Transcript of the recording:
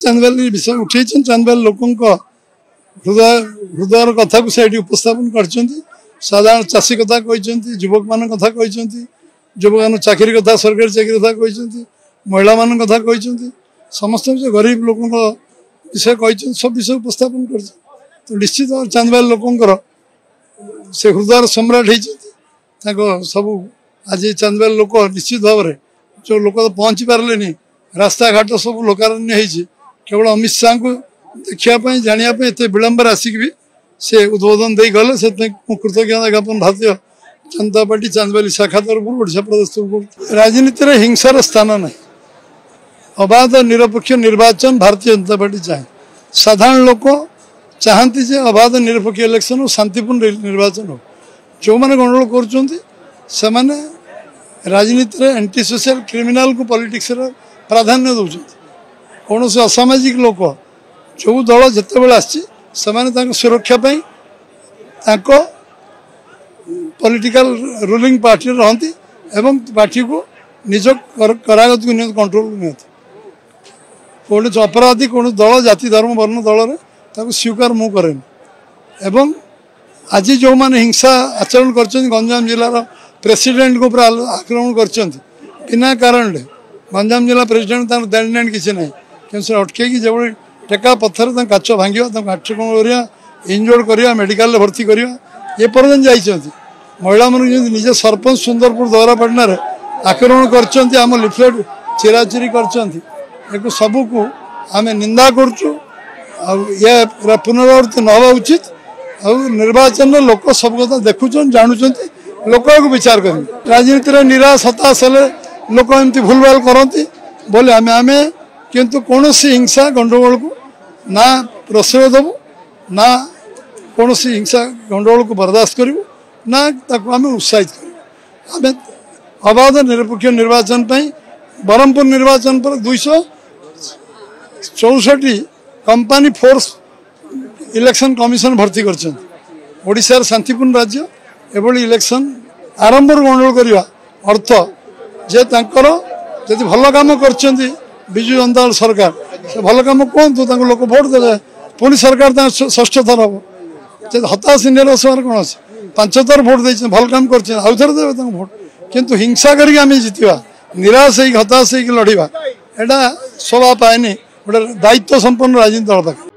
चांदबाली विषय उठे चांदबाली लोकों हृदय हृदय कथा को से उपस्थापन कर साधारण चाषी कथा कहते युवक मान कथा कहते युवक मान चाकरी कथा सरकारी चाकरी कथा कहते महिला मान कथा कहते समस्त गरीब लोकों विषय कहते सब विषय उपस्थापन कर तो निश्चित भाव चांदबाली लोकंर से हृदय सम्राट होती सब आज चांदबाली लोक निश्चित भाव में जो लोक तो पहुँची पारे रास्ता घाट सब लोकारण्य होती केवल अमित शाह को देखापी जानापी एत विलंबर आसिक भी से उद्बोधन दे गले से कृतज्ञता ज्ञापन भारतीय जनता पार्टी चांदबाली शाखा तरफ ओडिशा प्रदेश राजनीति में हिंसार स्थान ना अबाध निरपेक्ष निर्वाचन भारतीय जनता पार्टी चाहे साधारण लोक चाहती जे अबाध निरपेक्ष इलेक्शन और शांतिपूर्ण निर्वाचन हो जो मैंने गंडगोल कर राजनीति में एंटी सोशल क्रिमिनाल को पॉलिटिक्स प्राधान्य दौरान कौन से असामाजिक लोक जो दल जिते बड़े आसमाने सुरक्षा पॉलिटिकल रूलिंग पार्टी रहती एवं पार्टी को निज करागत को कंट्रोल नियंती कौन अपराधी कौन दल जाति धर्म वर्ण दल में स्वीकार मु करें एवं आज जो मैंने हिंसा आचरण कर गंजाम जिलार प्रेसिडेंट को आक्रमण कर बिना कारण गंजाम जिला प्रेसिडेंट देन देन किसी ना क्योंकि अटके जब टेका पत्थर काच भांगा काटकण करवा इंजोर्ड करवा मेडिकल भर्ती करवा ये पर्यटन जाइए महिला मान निज सरपंच सुंदरपुर दौरापाटना आक्रमण कर आम लिफलेट चिराचिरी कर सबको आम निंदा करुँ पुनरावृत्ति न हवा उचित और निर्वाचन लोक सब कथा देखुन जानुं लोक को विचार कर राजनीति में निराश हताश लोक एमती भूल भाल करती बोले आम किंतु कौन हिंसा गंडगोल को ना प्रश्रय देवु ना कौन हिंसा गंडगोल को बर्दाश्त करूँ ना आम उत्साहित करूँ अबाध निरपेक्ष निर्वाचन बरहमपुर निर्वाचन पर 264 कंपनी फोर्स इलेक्शन कमिशन भर्ती कर शांतिपूर्ण राज्य एभली इलेक्शन आरंभ गंडगोल करने अर्थ जे जदि भल कम कर विजु जनता दल सरकार से भल कम कहतु लोक भोट दे पुणी सरकार षष्ठ थर हम हताश निराश कौन अच्छे 5 थर भोट दे भल कम कर देवे भोट किंतु हिंसा करके जितवा निराश हताश लड़वा यहाँ शोभा पाएनि गोटे दायित्व संपन्न राजनीति दल पाखे।